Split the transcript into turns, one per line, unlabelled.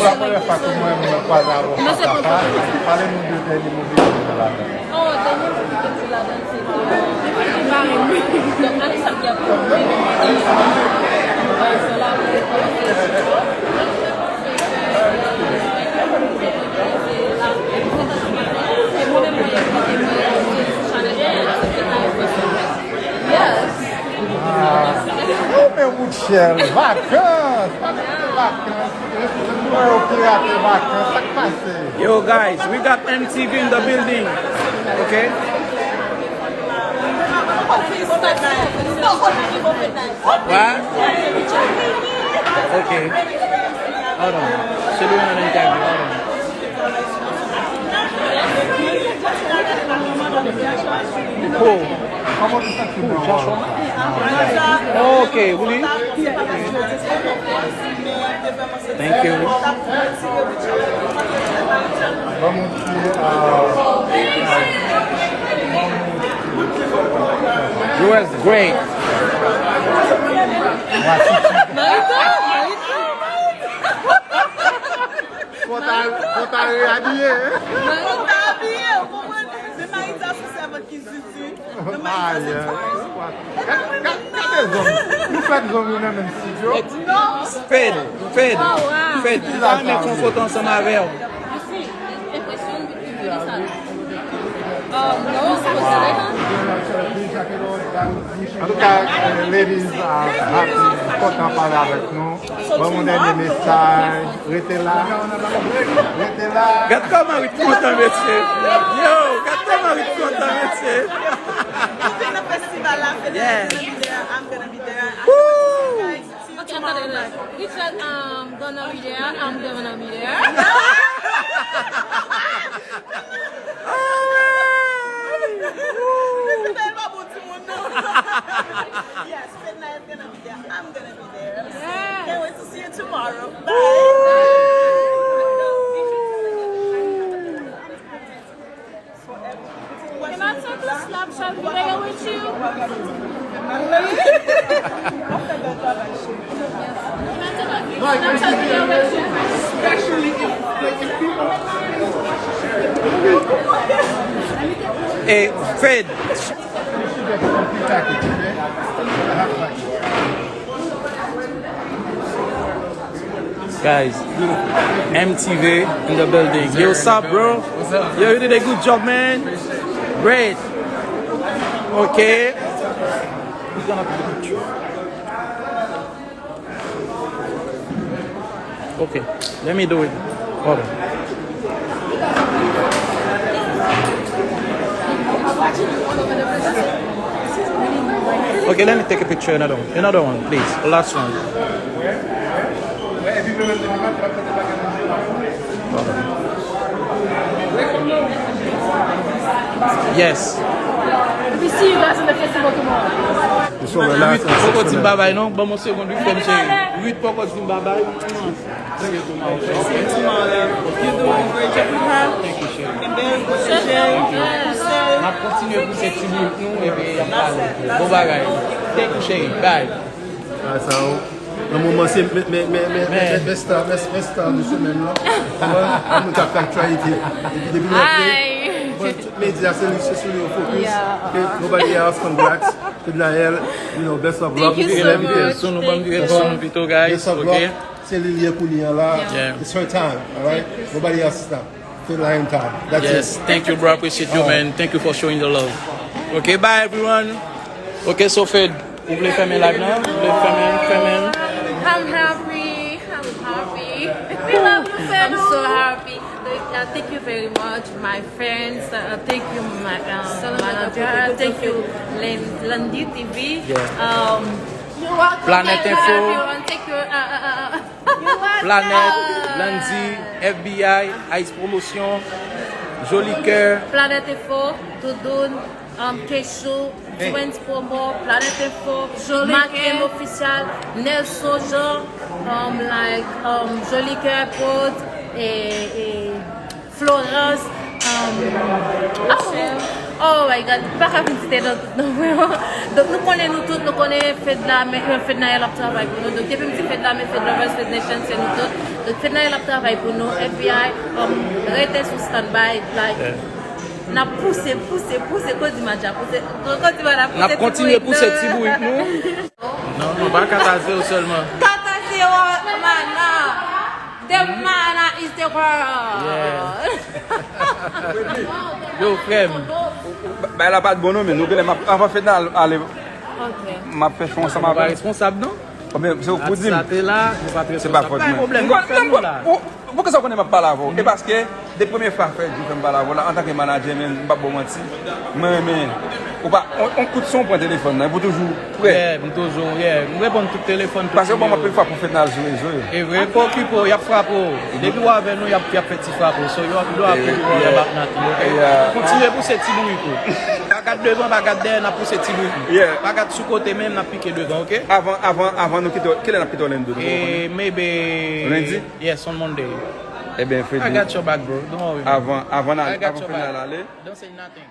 la première fois que moi, je me croise à vous, parlez-nous de dernier movie de la donne.
Oh, dernier movie de la donne, c'est Marie. Donc, allez, ça vient pour Yes.
Oh, mais Rutshelle, vacances!
Yo guys, we got MTV in the building. Okay? What? Okay. Hold on. She's doing an interview. Hold on. Cool. Okay, really? Thank you. You was great. Fed. Là, on met une photo ensemble avec elle.
En tout cas, ladies, content de parler avec nous. Bon, mon dernier message. Restez là. Restez là.
Regarde comment il te content, monsieur. Yo, regarde comment il te content, monsieur. Yeah.
I'm gonna be there.
Okay, we said gonna be there. I'm gonna be there.
Yes, Fednaelle is gonna be there. I'm gonna be there.
Yeah.
Can't wait to see you tomorrow. Bye.
Can I take a Snapchat video with you?
Hey, Fed. Guys, MTV in the building. Yo, what's up, bro?
What's up?
Yo, you did a good job, man. Great. Okay. Who's gonna put the picture? Okay, let me do it. Hold on. Okay, let me take a picture. Another one, please. The last one. Yes.
We see you guys in the festival tomorrow.
Pourquoi tu m'as non? Bon, mon second, lui, comme c'est. Oui, pourquoi tu m'as
You're doing a great job with her.
Thank you, Sherry.
And very good.
On va continuer pour cette minute, nous, et puis on parle. Bon bagage. Thank you, Sherry. Bye.
Le moment, c'est mes stars de semaine là. On a actualité. Depuis le médias, c'est sur le focus. Nobody else, congrats. Fednaelle, best of luck.
Thank you so much.
So, nous allons dire son vito, guys.
Best of luck.
Okay.
C'est Lilia Koulian là.
Yeah.
It's her time, all right? Nobody else's time. Fednaelle time. That's
Yes,
it.
thank you, bro. Appreciate you, man. Thank you for showing the love. Okay, bye, everyone. Okay, so Fed, vous voulez faire mes live now? Vous voulez faire mes...
I'm happy. We love you, Fed. I'm so happy. Thank you very much, my friends. Thank you, my manager. Thank you, Lanmou TV.
Yeah.
You're welcome.
Planète Info.
Everyone. Thank you.
Planète, Lundi, FBI, Ice Promotion, Joli Cœur.
Planète Info, Doudoune, Kesho, Twins Promo, Planète Info, Makem Official, Nelson Jean, Joli Cœur Pod, et Florence, Oh my God, pas qu'à visiter dans tout non vraiment. Donc nous connaissons Fednaelle a travaillé pour nous. Donc depuis que Fednaelle fait de la Nation, c'est nous tous. Donc Fednaelle a travaillé pour nous. FBI rester sur stand-by, like. On a poussé, Koze m'a déjà poussé.
On a continué pour cette petite bouille, nous. Non, non, pas Kataseo seulement.
Kataseo, mana. The mana is the world.
Yo, frère.
Ben, elle n'a pas de bon nom, mais nous, avant Fednaelle, aller.
Ok.
Ma fait fond, ça m'a
Pas responsable, non?
C'est vous dire.
C'est
pas faute.
Pas un problème.
Pourquoi ça connaît pas la voix? Et parce que des premières fois que je fais pas la voix, en tant que manager, je ne vais pas mentir. Mais on coûte son pour un téléphone, pour toujours.
Ouais, toujours, on répond tout téléphone.
Parce que moi, je peux pour Fednaelle jouer.
Et vrai, pour occuper, il y a frappé. Depuis avec nous, il y a petit frappé. So, il doit apprendre. Continuez pour cette petite bouille. Pas devant, pas derrière, on a pour cette petite bouille. Pas sous côté même, on a piqué devant, ok?
Avant nous quitter, quel est la petite lundi?
Maybe.
Lundi?
Yes, on Monday.
Eh bien,
I got your back, bro. Don't worry.
Avant d'aller.
Don't say nothing.